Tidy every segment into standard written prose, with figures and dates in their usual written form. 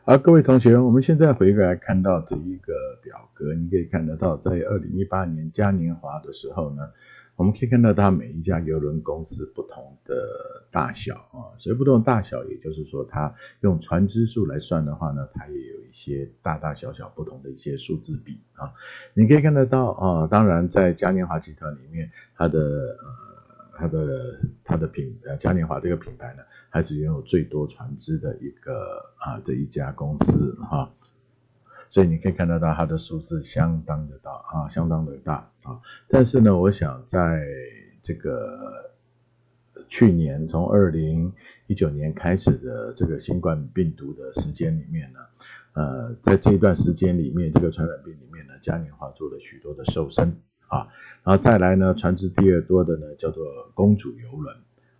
好，各位同学，我们现在回来看到这一个表格，你可以看得到，在2018年嘉年华的时候呢，我们可以看到它每一家邮轮公司不同的大小啊，所以不同的大小，也就是说，它用船只数来算的话呢，它也有一些大大小小不同的一些数字比啊，你可以看得到啊，当然在嘉年华集团里面，它的嘉年华这个品牌呢，还是拥有最多船只的这一家公司哈，所以你可以看得到它的数字相当的大啊。但是呢，我想在这个去年从2019年开始的这个新冠病毒的时间里面呢，在这一段时间里面，这个传染病里面呢，嘉年华做了许多的瘦身啊，然后再来呢，船只第二多的呢叫做公主邮轮。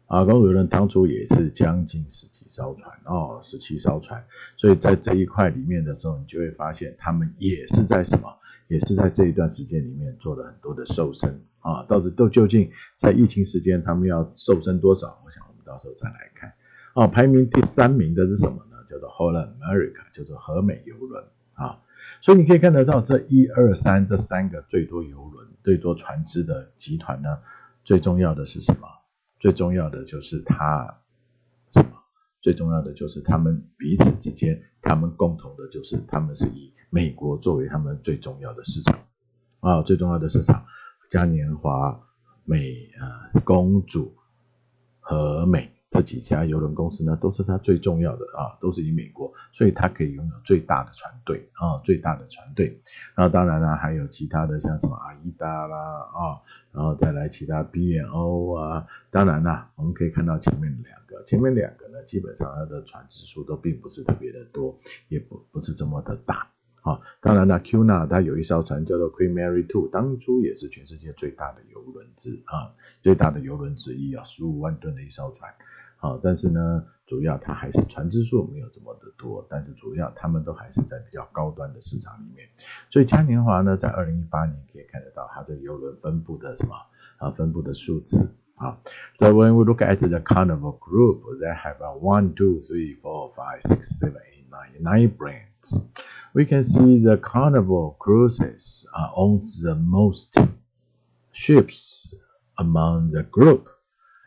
公主邮轮当初也是将近17艘船，所以在这一块里面的时候，你就会发现他们也是在也是在这一段时间里面做了很多的瘦身啊，究竟在疫情时间他们要瘦身多少？我想我们到时候再来看。排名第3名的是什么呢？叫做 Holland America， 叫做和美邮轮啊。所以你可以看得到这1、2、3这3个最多邮轮、最多船只的集团呢，最重要的是什么？最重要的就是最重要的就是他们彼此之间，他们共同的就是他们是以美国作为他们最重要的市场最重要的市场，嘉年华、公主、和美这几家邮轮公司呢，都是它最重要的都是以美国，所以它可以拥有最大的船队最大的船队。然后当然啦，还有其他的像什么阿依达啦然后再来其他 B&O 啊，当然啦，我们可以看到前面两个呢，基本上它的船只数都并不是特别的多，也不是这么的大。当然了 ，Cunard 它有一艘船叫做 Queen Mary 2， 当初也是全世界最大的邮轮之一15万吨的一艘船。但是呢，主要它还是船只数没有这么的多，但是主要他们都还是在比较高端的市场里面。所以嘉年华呢，在2018年可以看得到它这个邮轮分布的分布的数字So when we look at the Carnival Group, they have 1, 2, 3, 4, 5, 6, 7, 8, 9 brands. We can see the Carnival Cruises owns the most ships among the group.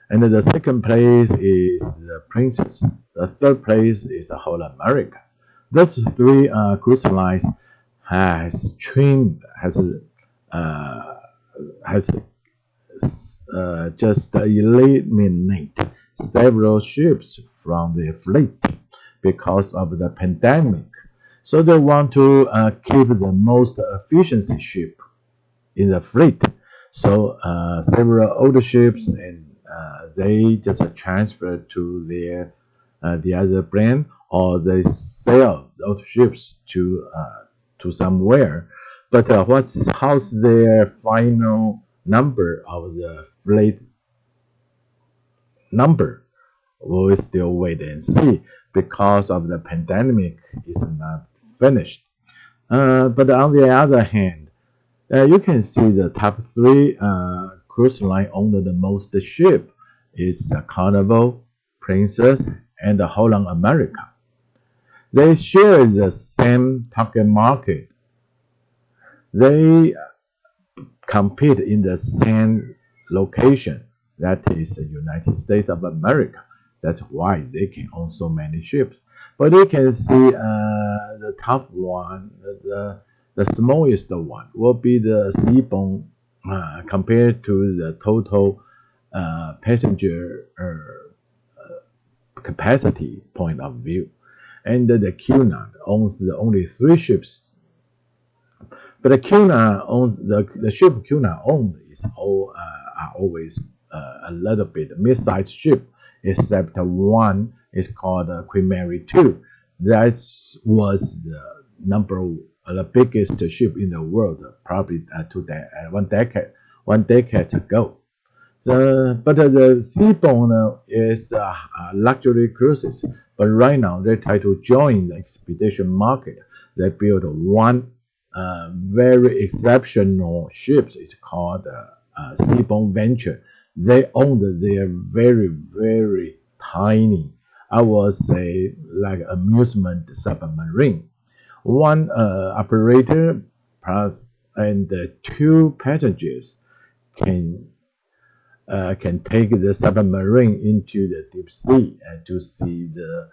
And the second place is the Princess. The third place is the Whole America. Those three cruise lines has just eliminate several ships from their fleet because of the pandemic. So they want to keep the most efficiency ship in the fleet. So several older ships and they just transfer to the other brand, or they sell those ships to somewhere. But how's their final number of the fleet number? We'll still wait and see because of the pandemic is not finished. But on the other hand, you can see the top 3 cruise line own the most ship is the Carnival, Princess, and the Holland America. They share the same target market. They compete in the same location, that is the United States of America. That's why they can own so many ships. But you can see the top one, the smallest one will be the seaborne compared to the total passenger capacity point of view. And the Cunard owns only 3 ships. But the ship Cunard owns are always a little bit mid-sized ship, except one is called Queen Mary 2. That was the biggest ship in the world, probably 1 decade ago. But the seaborne is luxury cruises. But right now they try to join the expedition market. They built one very exceptional ship. It's called Seaborne Venture. They own their very, very tiny I would say like amusement submarine. One operator plus and two passengers can can take the submarine into the deep sea and to see the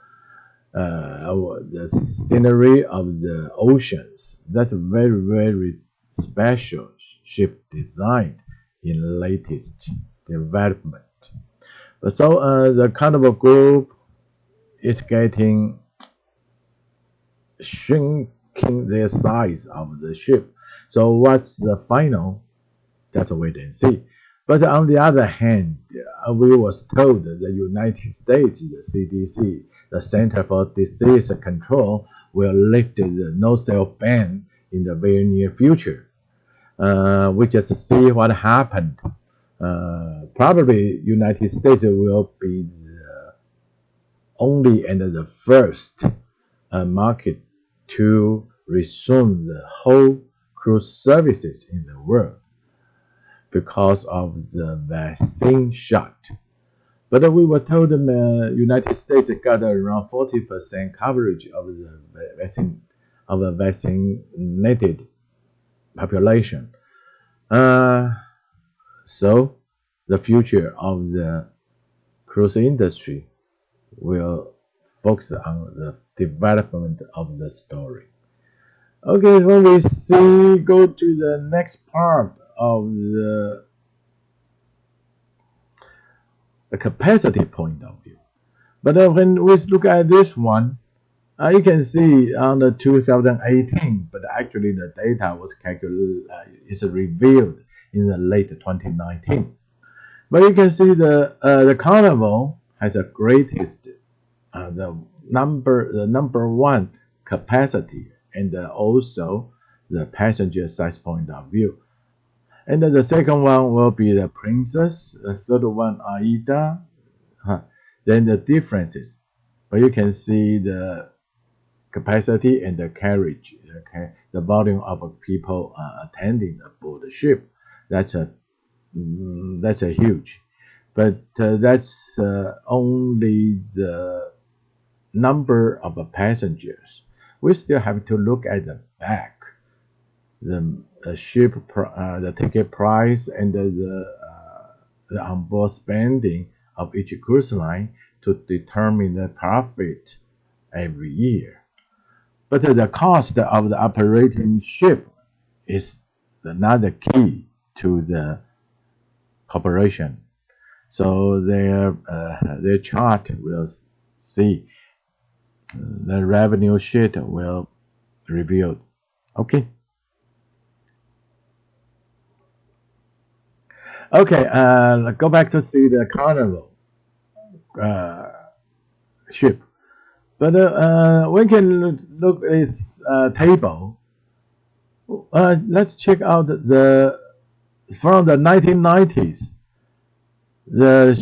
scenery of the oceans. That's a very special ship designed in latest development. So the Carnival Group is getting shrinking their size of the ship. So what's the final? Just wait and see. But on the other hand, we was told that the United States, the CDC, the Center for Disease Control, will lift the no-sale ban in the very near future. We just see what happened. Probably United States will be the only and the first market to resume the whole cruise services in the world because of the vaccine shot. But we were told the United States got around 40% coverage of the vaccinated population. So the future of the cruise industry will focus on the development of the story. Okay, when we go to the next part of the capacity point of view. But when we look at this one, you can see on the 2018, but actually the data was calculated, is revealed in the late 2019. But you can see the Carnival has the greatest, the number one capacity, and also the passenger size point of view. And the second one will be the Princess, the third one Aida. Then the differences, but you can see the capacity and the carriage, okay, the volume of people attending aboard the ship. That's a huge, but that's only the number of passengers. We still have to look at the back, the ship, the ticket price, and the onboard spending of each cruise line to determine the profit every year. But the cost of the operating ship is another key to the corporation. So their chart will see the revenue sheet will reveal. Okay. Okay. Go back to see the Carnival ship. But we can look at this table. Let's check out from the 1990s. The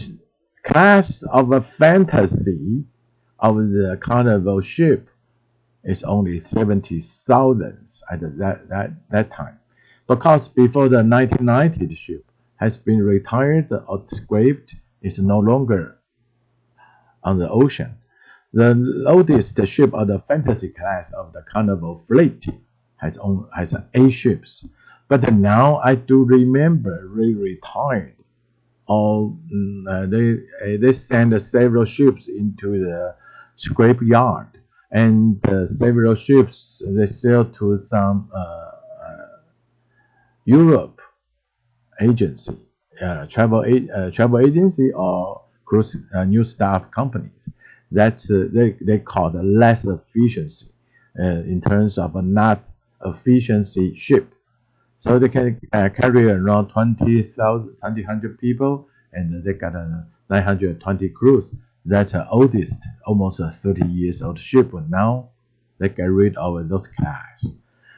class of a fantasy of the Carnival ship is only 70,000 at that time, because before the 1990s, the ship has been retired or scrapped, is no longer on the ocean. The oldest ship of the fantasy class of the Carnival fleet has 8 ships, but now I do remember they retired, or they sent several ships into the scrap yard, and several ships they sell to some Europe agency, travel agency, or cruise new staff companies. That's they call the less efficiency in terms of a not efficiency ship. So they can carry around 2,100 people, and they got a 920 crews. That's the oldest, almost a 30 years old ship. But now they get rid of those class.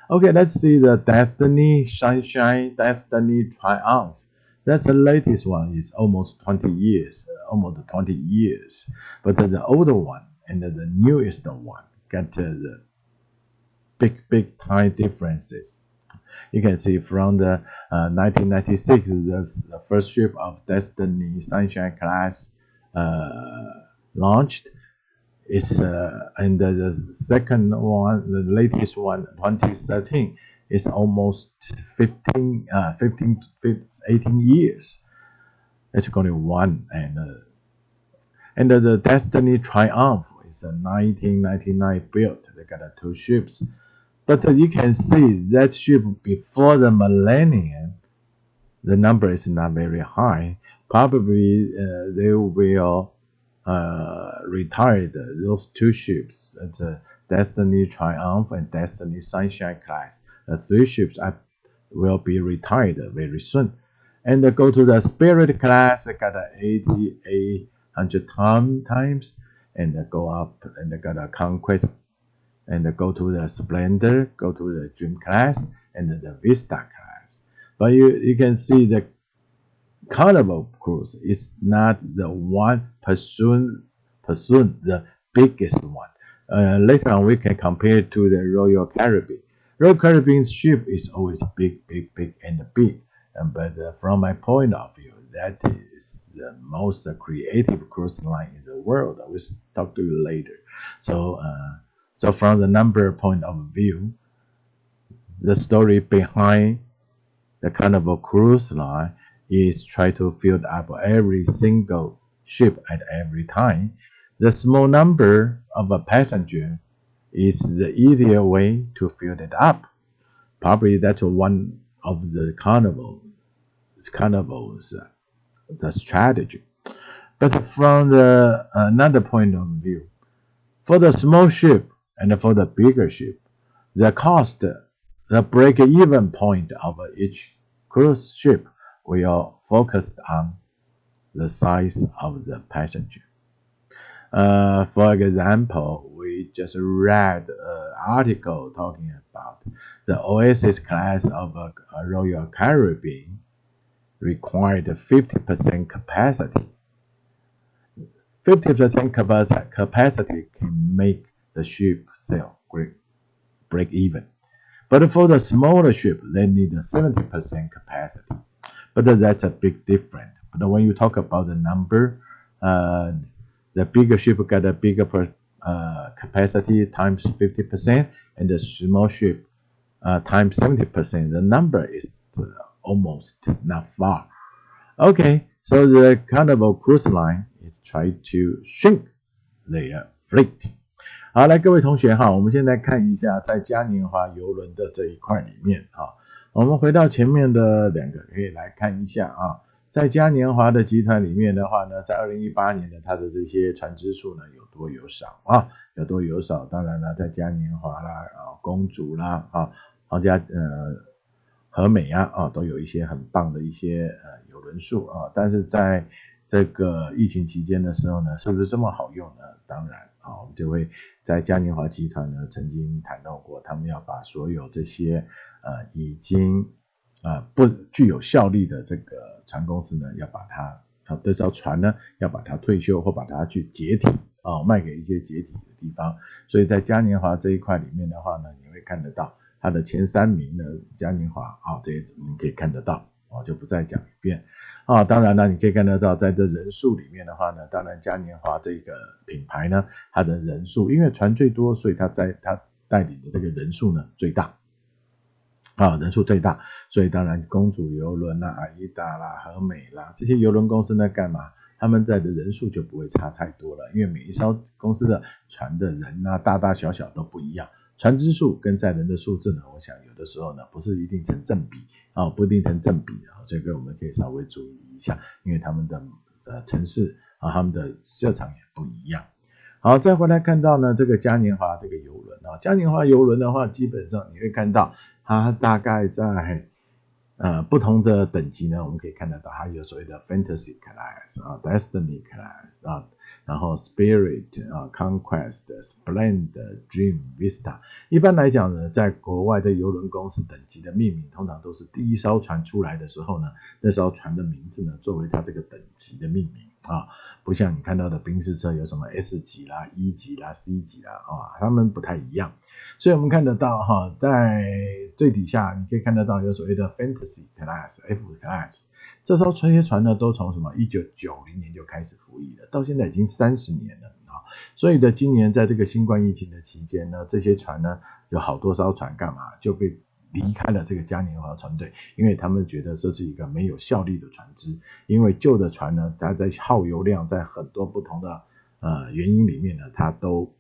Okay, let's see the Destiny Sunshine, Destiny Triumph. That's the latest one. It's almost 20 years, But the older one and the newest one got the big time differences. You can see from the 1996, the first ship of Destiny Sunshine class launched. It's and the second one, the latest one, 2013, is almost 18 years. It's only one, and the Destiny Triumph is a 1999 build. They got two ships, but you can see that ship before the millennium, the number is not very high. Probably they will retire those two ships. It's a Destiny Triumph and Destiny Sunshine class. The three ships will be retired very soon. And go to the Spirit class, got 8,800 times, and go up and got a Conquest, and go to the Splendor, go to the Dream class, and the Vista class. But you can see the Carnival cruise is not the one pursuing the biggest one. Later on, we can compare it to the Royal Caribbean. Royal Caribbean's ship is always big, and big. But from my point of view, that is the most creative cruise line in the world. I will talk to you later. So from the number point of view, the story behind the Carnival cruise line is try to fill up every single ship at every time. The small number of a passenger is the easier way to fill it up. Probably that's one of the carnivals the strategy. But from the another point of view, for the small ship and for the bigger ship, the cost, the break-even point of each cruise ship will focus on the size of the passenger. For example, we just read an article talking about the Oasis class of a Royal Caribbean required 50% capacity. 50% capacity can make the ship sail break even. But for the smaller ship, they need a 70% capacity. But that's a big difference. But when you talk about the number, the bigger ship got a bigger capacity times 50%, and the small ship times 70%. The number is almost not far. Okay, so the Carnival Cruise Line is trying to shrink their fleet. 好，来各位同学哈，我们现在看一下在嘉年华邮轮的这一块里面哈，我们回到前面的两个可以来看一下啊。在嘉年华的集团里面的话呢，在2018年的它的这些船只数呢有多有少啊，有多有少。当然了，在嘉年华啦、公主啦、皇家和美啊都有一些很棒的一些邮轮数啊，但是在这个疫情期间的时候呢，是不是这么好用呢？当然啊，我们就会在嘉年华集团呢曾经谈到过，他们要把所有这些已经不具有效力的这个船公司呢，要把它这艘船呢要把它退休或把它去解体卖给一些解体的地方。所以在嘉年华这一块里面的话呢，你会看得到它的前3名的嘉年华这些你可以看得到就不再讲一遍当然了，你可以看得到在这人数里面的话呢，当然嘉年华这个品牌呢，它的人数因为船最多，所以它带领的这个人数呢最大人数最大，所以当然公主邮轮啦、阿依达啦、和美啦这些邮轮公司呢干嘛？他们在的人数就不会差太多了，因为每一艘公司的船的人大大小小都不一样。船只数跟载人的数字呢，我想有的时候呢不是一定成正比不一定成正比这个我们可以稍微注意一下，因为他们的城市他们的市场也不一样。好，再回来看到呢这个嘉年华这个邮轮嘉年华邮轮的话，基本上你会看到它大概在不同的等级呢，我们可以看得到它有所谓的 Fantasy Class Destiny Class然后 Spirit Conquest、Splendor、Dream、Vista。一般来讲呢，在国外的邮轮公司等级的命名，通常都是第一艘船出来的时候呢，那艘船的名字呢作为它这个等级的命名不像你看到的宾士车有什么 S 级啦、E 级啦、C 级啦他们不太一样。所以我们看得到在最底下你可以看得到有所谓的 Fantasy Class、F Class， 这些船呢都从什么1990年就开始服役了，到现在已经30年了所以的今年在这个新冠疫情的期间呢，这些船呢有好多艘船干嘛就被离开了这个嘉年华船队，因为他们觉得这是一个没有效率的船只，因为旧的船呢，它在耗油量在很多不同的原因里面呢，它都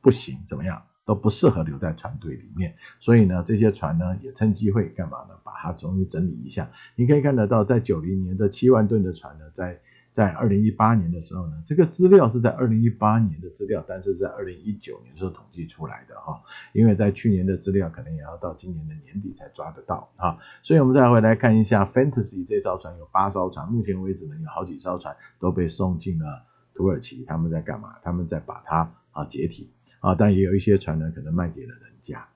不行，怎么样？都不适合留在船队里面，所以呢，这些船呢也趁机会干嘛呢？把它重新整理一下。你可以看得到，在90年的7万吨的船呢，在2018年的时候呢，这个资料是在2018年的资料，但是在2019年的时候统计出来的哈，因为在去年的资料可能也要到今年的年底才抓得到啊，所以我们再回来看一下 Fantasy 这艘船有8艘船，目前为止呢有好几艘船都被送进了土耳其，他们在干嘛？他们在把它解体。但也有一些船呢可能卖给了人家。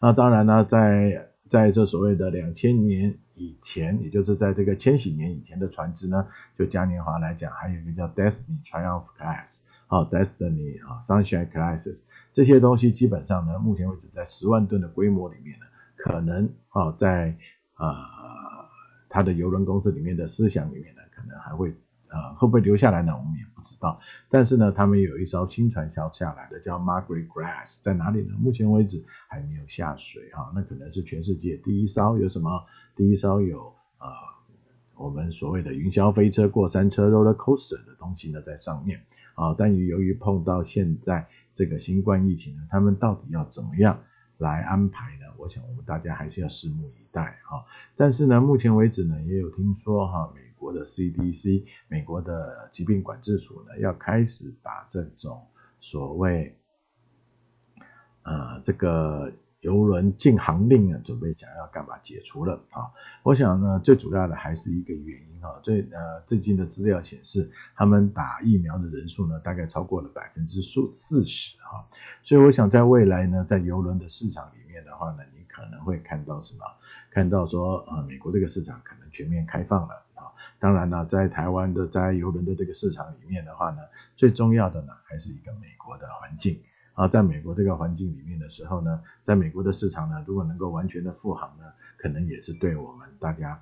那当然呢，在这所谓的2000年以前，也就是在这个千禧年以前的船只呢，就嘉年华来讲，还有一个叫 Destiny Triumph Class，Destiny Sunshine Classes， 这些东西基本上呢，目前为止在10万吨的规模里面呢，可能在它的邮轮公司里面的思想里面呢，可能还会会不会留下来呢？我们也不知道。但是呢，他们有一艘新船销下来的，叫 Margaret Glass， 在哪里呢？目前为止还没有下水那可能是全世界第一艘。有什么？第一艘有我们所谓的云霄飞车、过山车 roller coaster 的东西呢在上面但由于碰到现在这个新冠疫情呢，他们到底要怎么样来安排呢？我想我们大家还是要拭目以待但是呢，目前为止呢，也有听说美国的 CDC 美国的疾病管制署呢要开始把这种所谓这个邮轮禁航令呢准备想要干嘛解除了我想呢最主要的还是一个原因最近的资料显示他们打疫苗的人数呢大概超过了40%所以我想在未来呢在邮轮的市场里面的话呢，你可能会看到什么？看到说美国这个市场可能全面开放了当然呢，在台湾的在邮轮的这个市场里面的话呢，最重要的呢还是一个美国的环境在美国这个环境里面的时候呢，在美国的市场呢，如果能够完全的复航呢，可能也是对我们大家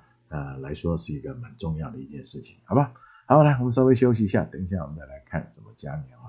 来说是一个蛮重要的一件事情，好吧？好，来我们稍微休息一下，等一下我们再来看什么嘉年华。